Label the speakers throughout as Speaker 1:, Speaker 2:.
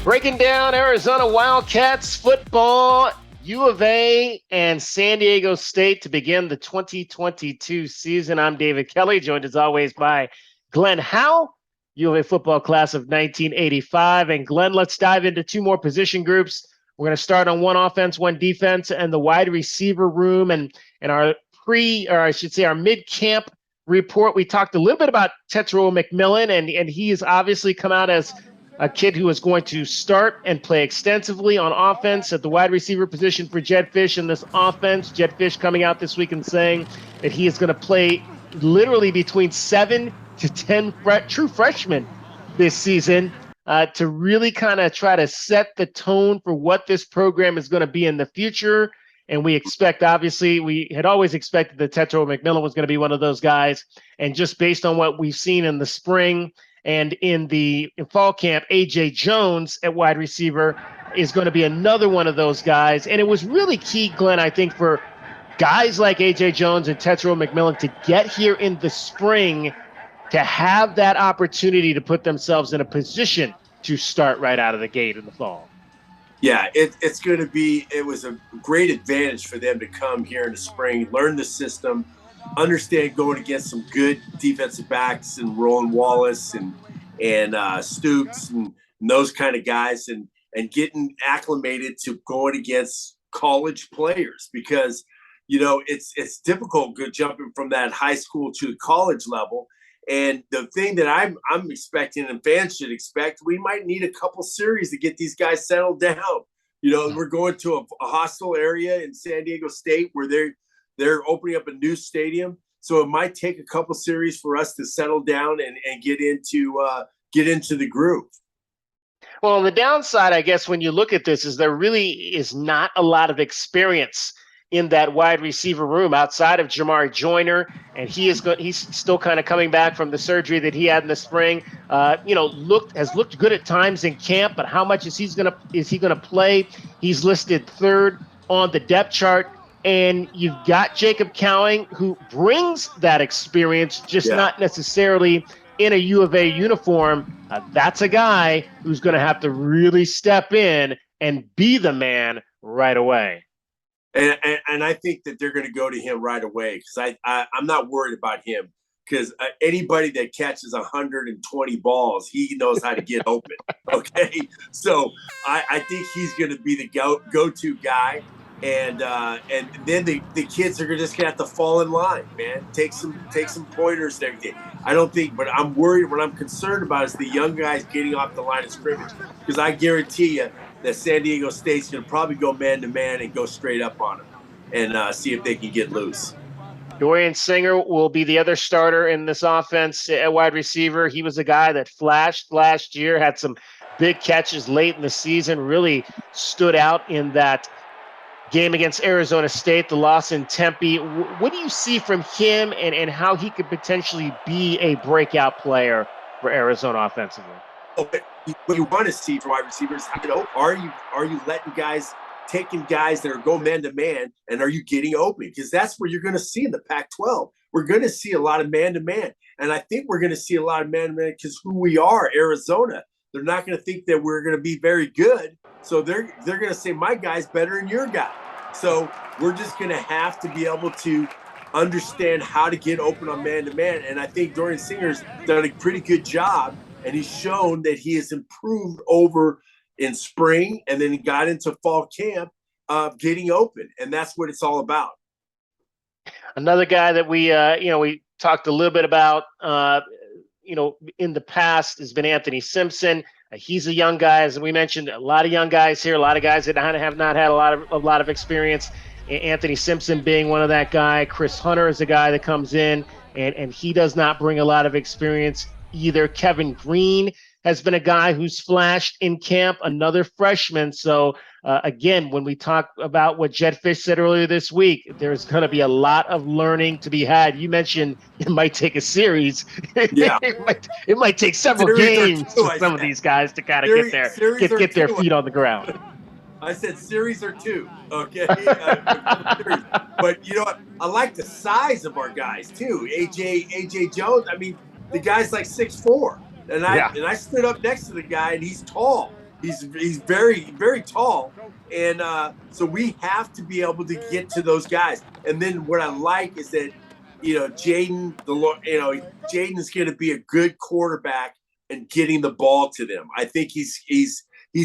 Speaker 1: Breaking down Arizona Wildcats football, U of A and San Diego State to begin the 2022 season. I'm David Kelly, joined as always by Glenn Howell, U of A football class of 1985. And Glenn, let's dive into two more position groups. We're going to start on one offense, one defense, and the wide receiver room. And our our mid-camp report, we talked a little bit about Tetrel Mcmillan, and he has obviously come out as a kid who is going to start and play extensively on offense at the wide receiver position for Jedd Fisch in this offense. Jedd Fisch coming out this week and saying that he is going to play literally between 7 to 10 true freshmen this season to really kind of try to set the tone for what this program is going to be in the future. And we expect, obviously, we had always expected that Tetrel Mcmillan was going to be one of those guys. And just based on what we've seen in the spring and in fall camp, A.J. Jones at wide receiver is going to be another one of those guys. And it was really key, Glenn, I think, for guys like A.J. Jones and Tetrel Mcmillan to get here in the spring to have that opportunity to put themselves in a position to start right out of the gate in the fall.
Speaker 2: Yeah, it's going to be – it was a great advantage for them to come here in the spring, learn the system, understand going against some good defensive backs and Roland Wallace and Stoops and those kind of guys and getting acclimated to going against college players because, you know, it's difficult jumping from that high school to the college level. And the thing that I'm expecting and fans should expect, we might need a couple series to get these guys settled down. You know, we're going to a hostile area in San Diego State where they're opening up a new stadium. So it might take a couple series for us to settle down and get into the groove.
Speaker 1: Well, on the downside, I guess, when you look at this, is there really is not a lot of experience in that wide receiver room outside of Jamari Joyner, and he's still kind of coming back from the surgery that he had in the spring. Has looked good at times in camp, but how much is he gonna play? He's listed third on the depth chart, and you've got Jacob Cowing, who brings that experience, just not necessarily in a U of A uniform. That's a guy who's going to have to really step in and be the man right away.
Speaker 2: And I think that they're going to go to him right away because I'm not worried about him because anybody that catches 120 balls, he knows how to get open. Okay, so I think he's going to be the go-to guy, and then the kids are just going to have to fall in line, man. Take some pointers and everything. I don't think, but I'm worried. What I'm concerned about is the young guys getting off the line of scrimmage because I guarantee you that San Diego State's going to probably go man-to-man and go straight up on them and see if they can get loose.
Speaker 1: Dorian Singer will be the other starter in this offense at wide receiver. He was a guy that flashed last year, had some big catches late in the season, really stood out in that game against Arizona State, the loss in Tempe. What do you see from him and how he could potentially be a breakout player for Arizona offensively?
Speaker 2: Okay. What you want to see from wide receivers, are you letting guys, taking guys that are going man-to-man, and are you getting open? Because that's what you're going to see in the Pac-12. We're going to see a lot of man-to-man. And I think we're going to see a lot of man-to-man because who we are, Arizona. They're not going to think that we're going to be very good. So they're going to say, my guy's better than your guy. So we're just going to have to be able to understand how to get open on man-to-man. And I think Dorian Singer's done a pretty good job. And he's shown that he has improved over in spring, and then he got into fall camp getting open, and that's what it's all about.
Speaker 1: Another guy that we talked a little bit about, in the past has been Anthony Simpson. He's a young guy, as we mentioned, a lot of young guys here, a lot of guys that have not had a lot of experience. Anthony Simpson being one of that guy. Chris Hunter is a guy that comes in, and he does not bring a lot of experience either. Kevin Green has been a guy who's flashed in camp, another freshman. So, again, when we talk about what Jedd Fisch said earlier this week, there's going to be a lot of learning to be had. You mentioned it might take a series.
Speaker 2: Yeah.
Speaker 1: it might take several games for some of these guys to kind of get their feet on the ground.
Speaker 2: I said series or two, okay? But you know what? I like the size of our guys too. AJ Jones. I mean, the guy's like 6'4", and I stood up next to the guy, and he's tall. He's very, very tall. And so we have to be able to get to those guys. And then what I like is that, Jaden is going to be a good quarterback and getting the ball to them. I think he's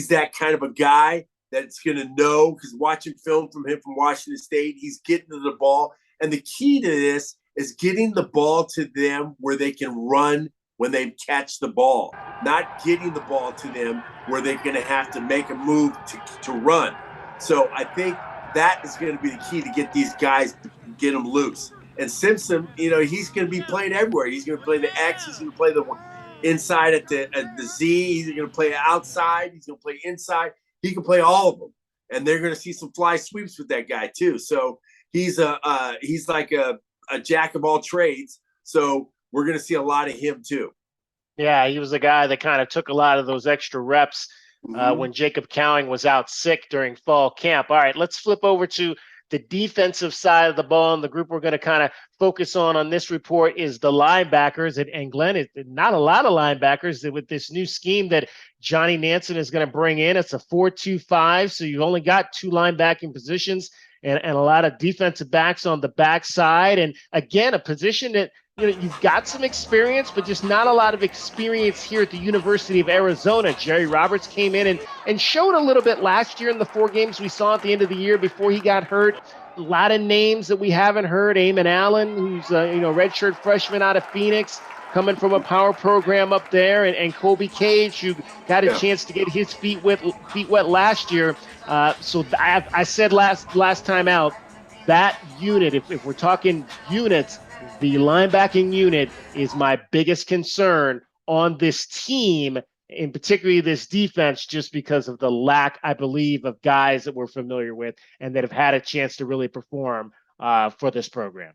Speaker 2: that kind of a guy that's going to know, because watching film from him from Washington State, he's getting to the ball. And the key to this is getting the ball to them where they can run when they catch the ball, not getting the ball to them where they're going to have to make a move to run. So I think that is going to be the key to get these guys to get them loose. And Simpson, he's going to be playing everywhere. He's going to play the X. He's going to play the inside at the Z. He's going to play outside. He's going to play inside. He can play all of them. And they're going to see some fly sweeps with that guy too. So he's like a jack of all trades. So we're going to see a lot of him too.
Speaker 1: Yeah, he was the guy that kind of took a lot of those extra reps when Jacob Cowing was out sick during fall camp. All right, let's flip over to the defensive side of the ball. And the group we're going to kind of focus on this report is the linebackers. And Glenn, it's not a lot of linebackers with this new scheme that Johnny Nansen is going to bring in. It's a 4-2-5, so you've only got 2 linebacking positions and a lot of defensive backs on the backside. And again, a position that you've got some experience, but just not a lot of experience here at the University of Arizona. Jerry Roberts came in and showed a little bit last year in the 4 games we saw at the end of the year before he got hurt. A lot of names that we haven't heard. Eamon Allen, who's a redshirt freshman out of Phoenix, coming from a power program up there, and Kobe Cage, who got a chance to get his feet wet last year. So I said last time out, that unit, if we're talking units, the linebacking unit is my biggest concern on this team, in particularly this defense, just because of the lack, I believe, of guys that we're familiar with and that have had a chance to really perform for this program.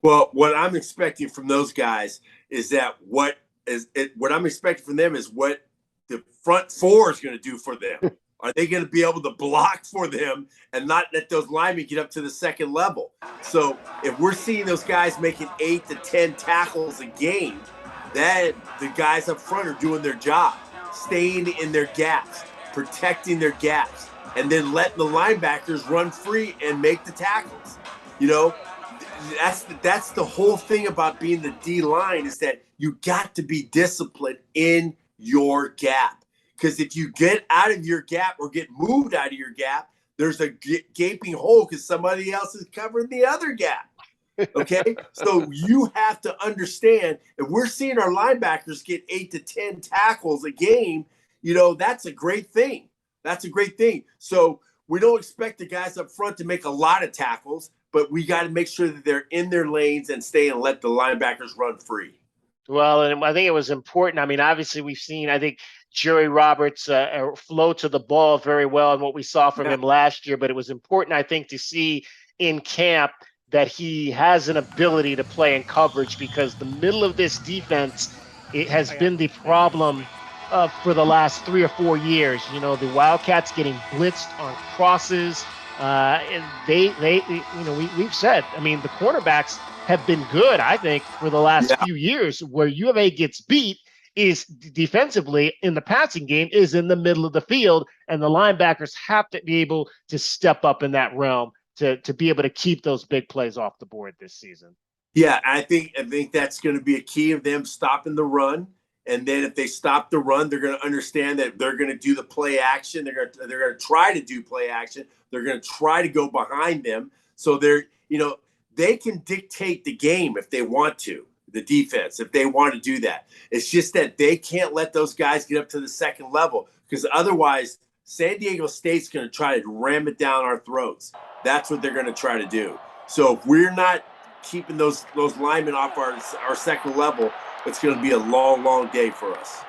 Speaker 2: Well, what I'm expecting from those guys is that what I'm expecting from them is what the front 4 is going to do for them. Are they going to be able to block for them and not let those linemen get up to the second level? So if we're seeing those guys making 8 to 10 tackles a game, then the guys up front are doing their job, staying in their gaps, protecting their gaps, and then letting the linebackers run free and make the tackles. That's the whole thing about being the D line, is that you got to be disciplined in your gap. Because if you get out of your gap or get moved out of your gap, there's a gaping hole because somebody else is covering the other gap. Okay? So you have to understand, if we're seeing our linebackers get 8 to 10 tackles a game, that's a great thing. That's a great thing. So we don't expect the guys up front to make a lot of tackles, but we got to make sure that they're in their lanes and stay and let the linebackers run free.
Speaker 1: Well, and I think it was important. I mean, obviously we've seen, I think, Jerry Roberts flow to the ball very well and what we saw from him last year, but it was important, I think, to see in camp that he has an ability to play in coverage, because the middle of this defense, it has been the problem for the last 3 or 4 years. The Wildcats getting blitzed on crosses. And we've said, I mean, the cornerbacks have been good, I think, for the last few years. Where U of A gets beat is defensively in the passing game, is in the middle of the field, and the linebackers have to be able to step up in that realm to be able to keep those big plays off the board this season.
Speaker 2: Yeah, I think that's going to be a key of them stopping the run. And then if they stop the run, they're going to understand that they're going to do the play action. They're going to try to do play action. They're going to try to go behind them. So they can dictate the game if they want to, the defense, if they want to do that. It's just that they can't let those guys get up to the second level, because otherwise San Diego State's going to try to ram it down our throats. That's what they're going to try to do. So if we're not keeping those linemen off our second level, it's going to be a long, long day for us.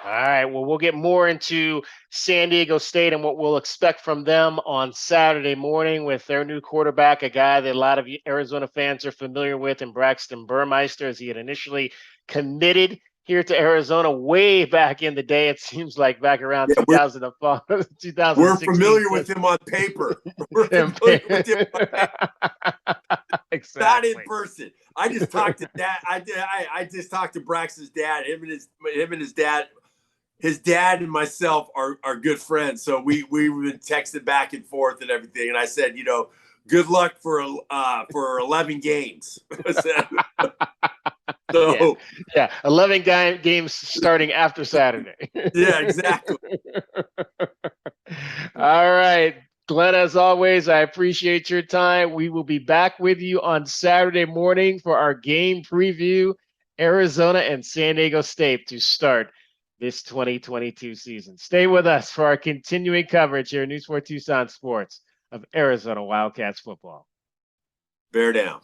Speaker 1: All right, well, we'll get more into San Diego State and what we'll expect from them on Saturday morning with their new quarterback, a guy that a lot of Arizona fans are familiar with, in Braxton Burmeister, as he had initially committed here to Arizona way back in the day. It seems like back around 2005, 2016.
Speaker 2: We're familiar with him on paper. We're familiar with him on paper.
Speaker 1: Exactly.
Speaker 2: Not in person. I just talked to Dad. I just talked to Braxton's dad. Him and his dad his dad and myself are good friends. So we've been texting back and forth and everything. And I said, good luck for 11 games. So
Speaker 1: yeah, 11 games starting after Saturday.
Speaker 2: Yeah, exactly.
Speaker 1: All right, Glenn, as always, I appreciate your time. We will be back with you on Saturday morning for our game preview, Arizona and San Diego State to start this 2022 season. Stay with us for our continuing coverage here at News 4 Tucson Sports of Arizona Wildcats football.
Speaker 2: Bear down.